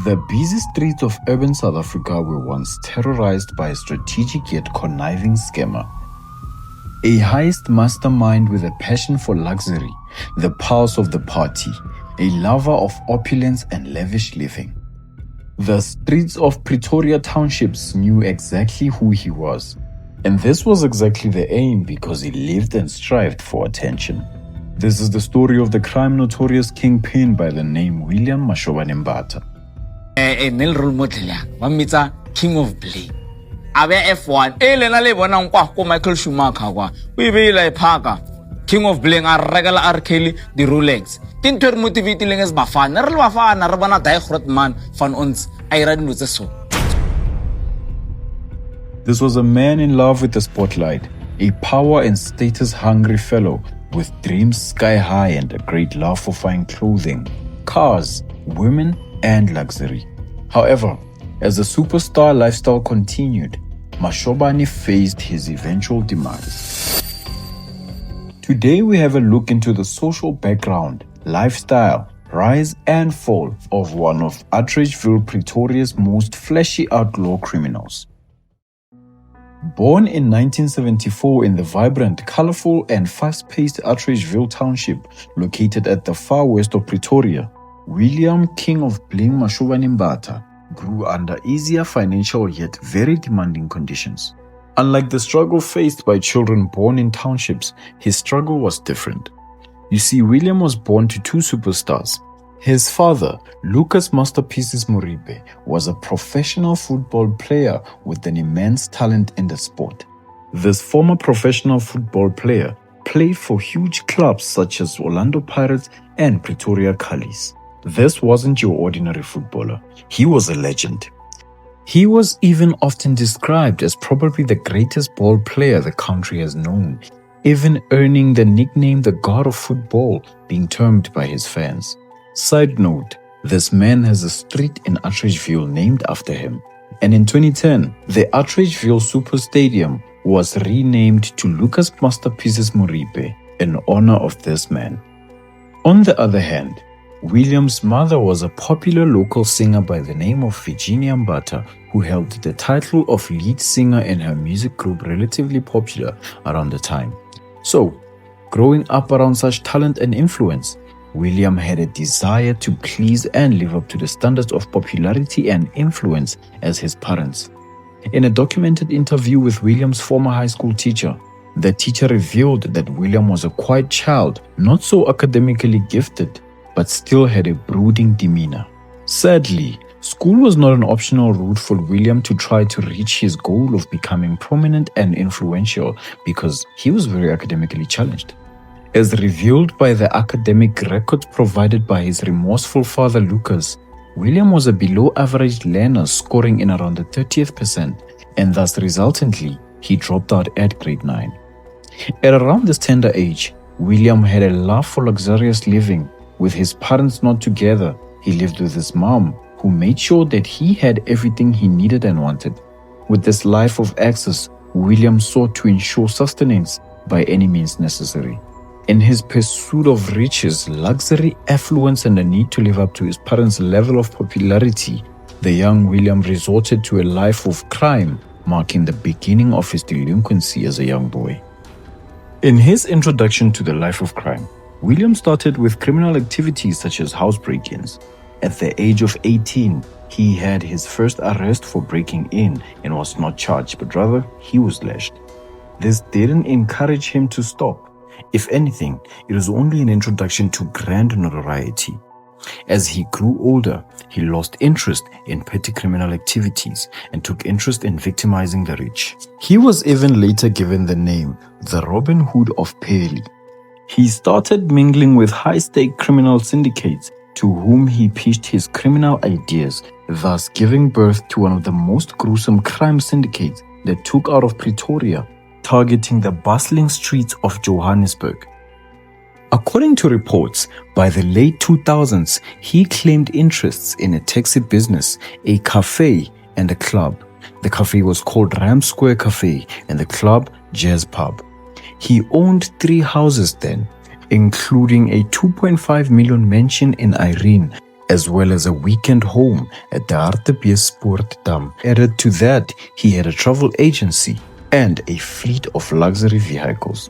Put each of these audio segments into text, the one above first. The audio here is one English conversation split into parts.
The busy streets of urban South Africa were once terrorized by a strategic yet conniving scammer. A heist mastermind with a passion for luxury, the pulse of the party, a lover of opulence and lavish living. The streets of Pretoria townships knew exactly who he was. And this was exactly the aim because he lived and strived for attention. This is the story of the crime notorious kingpin by the name William Mashobane. Nel role model ya wa mitsa King of Bling. Abe F1 lena le bona kwa ko Michael Schumacher kwa o ibela ephaka King of Bling a regala arkeli di Rolex tinto re motivate leng es bafana re le bafana re bona die groot man van ons a ira dilo tse so. This was a man in love with the spotlight, a power and status hungry fellow with dreams sky high and a great love for fine clothing, cars, women and luxury. However, as the superstar lifestyle continued, Mashobane faced his eventual demise. Today we have a look into the social background, lifestyle, rise and fall of one of Utteridgeville, Pretoria's most flashy outlaw criminals. Born in 1974 in the vibrant, colorful and fast-paced Utteridgeville township located at the far west of Pretoria, William King of Bling Mashobane grew under easier financial yet very demanding conditions. Unlike the struggle faced by children born in townships, his struggle was different. You see, William was born to two superstars. His father, Lucas Masterpieces Moripe, was a professional football player with an immense talent in the sport. This former professional football player played for huge clubs such as Orlando Pirates and Pretoria Cullies. This wasn't your ordinary footballer. He was a legend. He was even often described as probably the greatest ball player the country has known, even earning the nickname the God of Football, being termed by his fans. Side note, this man has a street in Utteridgeville named after him. And in 2010, the Utteridgeville Super Stadium was renamed to Lucas Masterpieces Moripe in honor of this man. On the other hand, William's mother was a popular local singer by the name of Virginia Mbata, who held the title of lead singer in her music group relatively popular around the time. So, growing up around such talent and influence, William had a desire to please and live up to the standards of popularity and influence as his parents. In a documented interview with William's former high school teacher, the teacher revealed that William was a quiet child, not so academically gifted, but still had a brooding demeanor. Sadly, school was not an optional route for William to try to reach his goal of becoming prominent and influential because he was very academically challenged. As revealed by the academic records provided by his remorseful father Lucas, William was a below-average learner scoring in around the 30th percent, and thus resultantly, he dropped out at grade 9. At around this tender age, William had a love for luxurious living. With his parents not together, he lived with his mom, who made sure that he had everything he needed and wanted. With this life of access, William sought to ensure sustenance by any means necessary. In his pursuit of riches, luxury, affluence, and the need to live up to his parents' level of popularity, the young William resorted to a life of crime, marking the beginning of his delinquency as a young boy. In his introduction to the life of crime, William started with criminal activities such as house break-ins. At the age of 18, he had his first arrest for breaking in and was not charged, but rather he was lashed. This didn't encourage him to stop. If anything, it was only an introduction to grand notoriety. As he grew older, he lost interest in petty criminal activities and took interest in victimizing the rich. He was even later given the name the Robin Hood of pheli. He started mingling with high-stake criminal syndicates to whom he pitched his criminal ideas, thus giving birth to one of the most gruesome crime syndicates that took out of Pretoria, targeting the bustling streets of Johannesburg. According to reports, by the late 2000s, he claimed interests in a taxi business, a cafe, and a club. The cafe was called Ram Square Cafe and the club Jazz Pub. He owned 3 houses then, including a 2.5 million mansion in Irene, as well as a weekend home at the Hartbeespoortdam. Added to that, he had a travel agency and a fleet of luxury vehicles.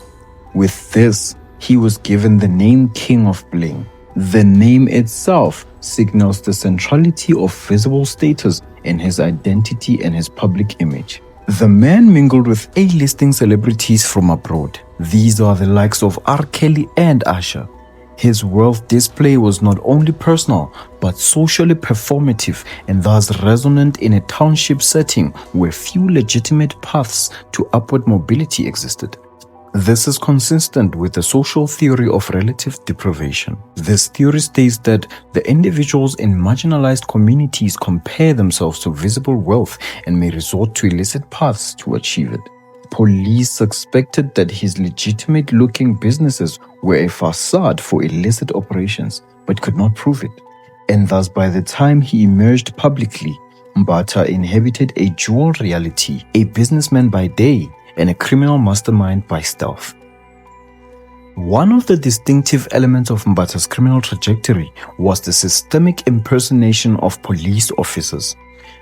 With this, he was given the name King of Bling. The name itself signals the centrality of visible status in his identity and his public image. The man mingled with A-listing celebrities from abroad. These are the likes of R. Kelly and Usher. His wealth display was not only personal, but socially performative and thus resonant in a township setting where few legitimate paths to upward mobility existed. This is consistent with the social theory of relative deprivation. This theory states that the individuals in marginalized communities compare themselves to visible wealth and may resort to illicit paths to achieve it. Police suspected that his legitimate-looking businesses were a facade for illicit operations, but could not prove it. And thus, by the time he emerged publicly, Mbatha inhabited a dual reality, a businessman by day and a criminal mastermind by stealth. One of the distinctive elements of Mbatha's criminal trajectory was the systemic impersonation of police officers.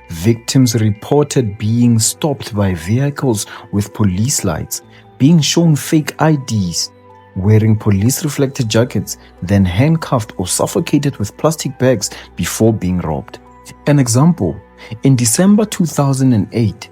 Victims reported being stopped by vehicles with police lights, being shown fake IDs, wearing police-reflected jackets, then handcuffed or suffocated with plastic bags before being robbed. An example, in December 2008,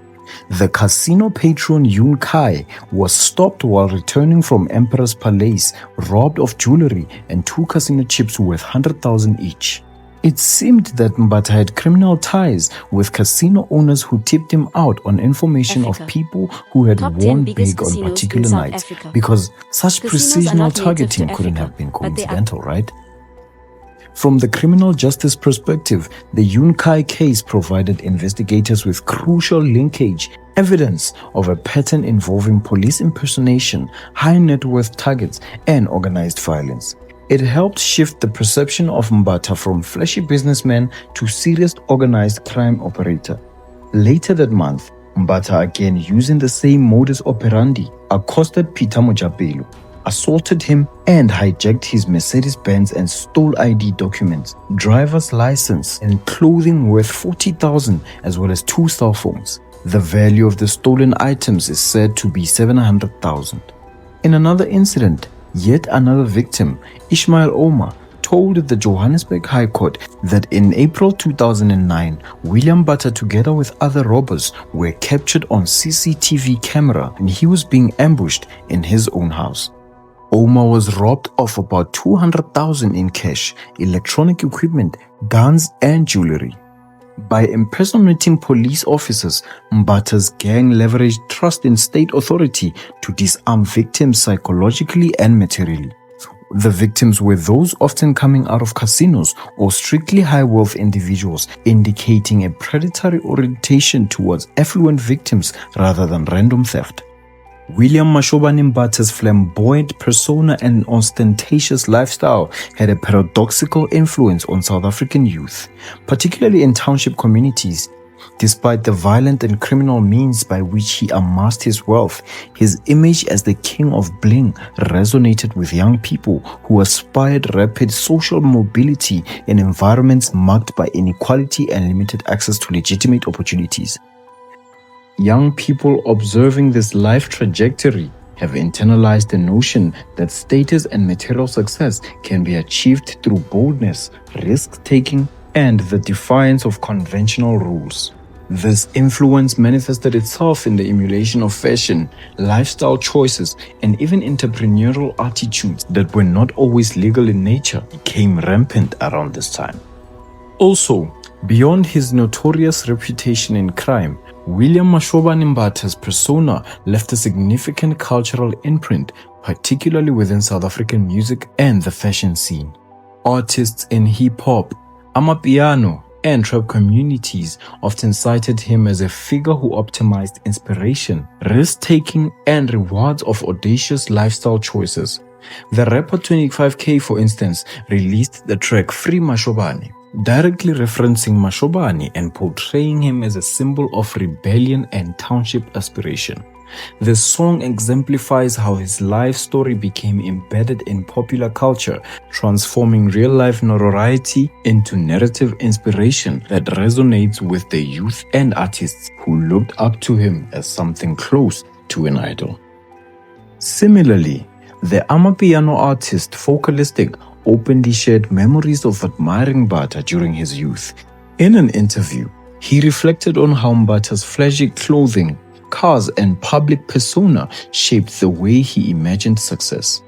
the casino patron Yun Kai was stopped while returning from Emperor's Palace, robbed of jewelry and 2 casino chips worth 100,000 each. It seemed that Mbatha had criminal ties with casino owners who tipped him out on information of people who had won big on particular nights, because such precisional targeting couldn't have been coincidental, right? From the criminal justice perspective, the Yun Kai case provided investigators with crucial linkage, evidence of a pattern involving police impersonation, high net worth targets, and organized violence. It helped shift the perception of Mbatha from flashy businessman to serious organized crime operator. Later that month, Mbatha, again using the same modus operandi, accosted Peter Mojapelo, assaulted him and hijacked his Mercedes-Benz and stole ID documents, driver's license and clothing worth 40,000 as well as 2 cell phones. The value of the stolen items is said to be 700,000. In another incident, yet another victim, Ismail Omar, told the Johannesburg High Court that in April 2009, William Mbatha together with other robbers were captured on CCTV camera and he was being ambushed in his own house. Omar was robbed of about 200,000 in cash, electronic equipment, guns and jewelry. By impersonating police officers, Mbatha's gang leveraged trust in state authority to disarm victims psychologically and materially. The victims were those often coming out of casinos or strictly high-wealth individuals, indicating a predatory orientation towards affluent victims rather than random theft. William Mashobane Mbatha's flamboyant persona and ostentatious lifestyle had a paradoxical influence on South African youth, particularly in township communities. Despite the violent and criminal means by which he amassed his wealth, his image as the king of bling resonated with young people who aspired rapid social mobility in environments marked by inequality and limited access to legitimate opportunities. Young people observing this life trajectory have internalized the notion that status and material success can be achieved through boldness, risk-taking, and the defiance of conventional rules. This influence manifested itself in the emulation of fashion, lifestyle choices, and even entrepreneurial attitudes that were not always legal in nature became rampant around this time. Also, beyond his notorious reputation in crime, William Mashobane Mbatha's persona left a significant cultural imprint, particularly within South African music and the fashion scene. Artists in hip-hop, amapiano, and trap communities often cited him as a figure who optimized inspiration, risk-taking, and rewards of audacious lifestyle choices. The rapper 25K, for instance, released the track Free Mashobane, directly referencing Mashobane and portraying him as a symbol of rebellion and township aspiration. The song exemplifies how his life story became embedded in popular culture, transforming real-life notoriety into narrative inspiration that resonates with the youth and artists who looked up to him as something close to an idol. Similarly, the Amapiano artist Focalistic openly shared memories of admiring Mbata during his youth. In an interview, he reflected on how Mbata's flashy clothing, cars, and public persona shaped the way he imagined success.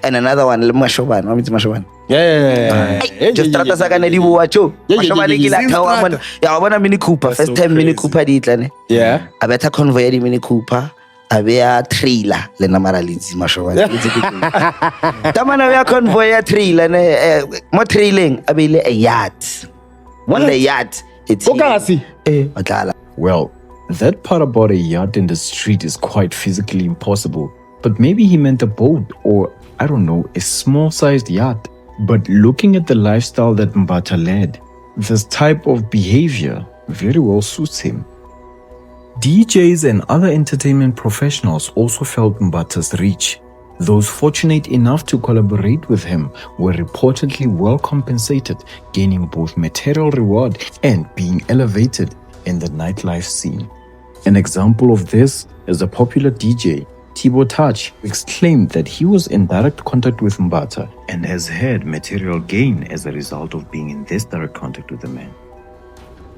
And another one, Mashobane. What means Mashobane? Yeah. Just strata sa kana di bua cho. Mashobane ke la thawa mona. Ya bona Mini Cooper, first time Mini Cooper di itlane. Yeah. A betha convoy di Mini Cooper. A beya trailer le namara litsi Mashobane. Tamana beya convoy ya trailer ne mo trailing a beile a yacht. One the yacht. It's Well, that part about a yacht in the street is quite physically impossible. But maybe he meant a boat or, I don't know, a small-sized yacht. But looking at the lifestyle that Mbata led, this type of behavior very well suits him. DJs and other entertainment professionals also felt Mbata's reach. Those fortunate enough to collaborate with him were reportedly well compensated, gaining both material reward and being elevated in the nightlife scene. An example of this is a popular DJ, Thibo Touch, who exclaimed that he was in direct contact with Mbata and has had material gain as a result of being in this direct contact with the man.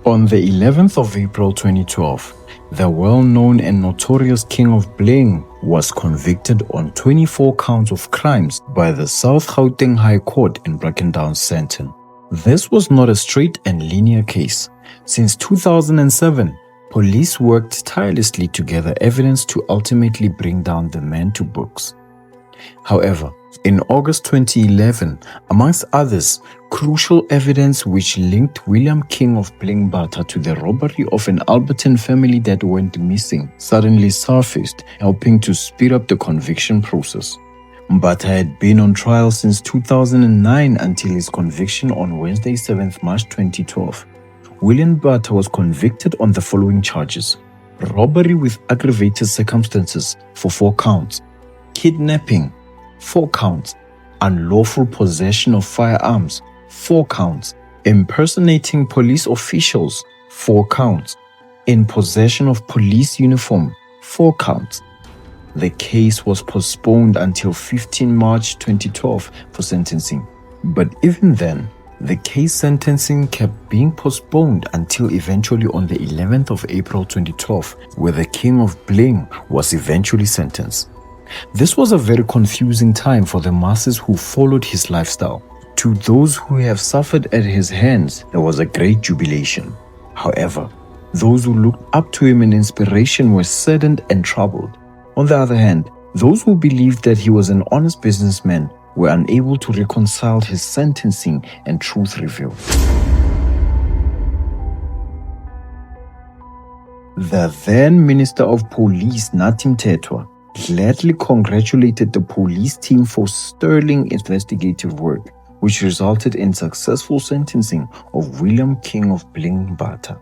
On the 11th of April 2012, the well-known and notorious King of Bling was convicted on 24 counts of crimes by the South Gauteng High Court in Brackendown Sandton. This was not a straight and linear case. Since 2007, police worked tirelessly to gather evidence to ultimately bring down the man to books. However, in August 2011, amongst others, crucial evidence which linked William King of Bling Mbata to the robbery of an Alberton family that went missing suddenly surfaced, helping to speed up the conviction process. Mbata had been on trial since 2009 until his conviction on Wednesday, 7th March 2012. William Mbata was convicted on the following charges: robbery with aggravated circumstances for 4 counts, kidnapping 4 counts, unlawful possession of firearms 4 counts, impersonating police officials 4 counts, in possession of police uniform 4 counts. The case was postponed until 15 March 2012 for sentencing, but even then, the case sentencing kept being postponed until eventually on the 11th of April 2012, where the King of Bling was eventually sentenced. This was a very confusing time for the masses who followed his lifestyle. To those who have suffered at his hands, there was a great jubilation. However, those who looked up to him in inspiration were saddened and troubled. On the other hand, those who believed that he was an honest businessman were unable to reconcile his sentencing and truth revealed. The then Minister of Police, Nathi Mthethwa, gladly congratulated the police team for sterling investigative work, which resulted in successful sentencing of William King of Bling Mbata.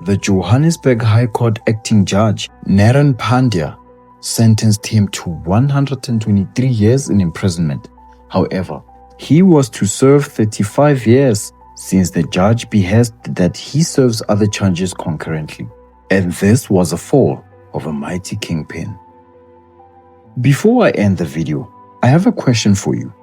The Johannesburg High Court acting judge, Naren Pandya, sentenced him to 123 years in imprisonment. However, he was to serve 35 years since the judge beheaded that he serves other charges concurrently. And this was a fall of a mighty kingpin. Before I end the video, I have a question for you.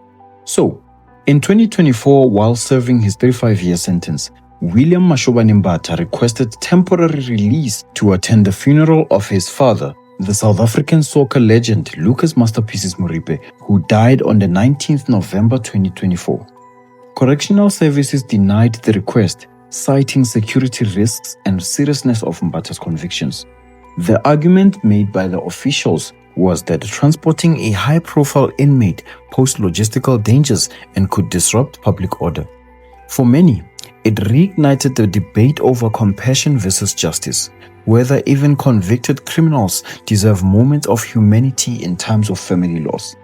So, in 2024, while serving his 35-year sentence, William Mashobane Mbata requested temporary release to attend the funeral of his father, the South African soccer legend Lucas Masterpieces Moripe, who died on the 19th November 2024. Correctional services denied the request, citing security risks and seriousness of Mbata's convictions. The argument made by the officials was that transporting a high-profile inmate posed logistical dangers and could disrupt public order. For many, it reignited the debate over compassion versus justice, whether even convicted criminals deserve moments of humanity in times of family loss.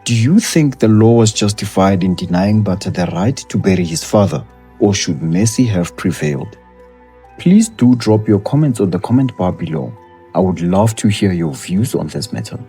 Do you think the law was justified in denying Mbata the right to bury his father, or should mercy have prevailed? Please do drop your comments on the comment bar below. I would love to hear your views on this matter.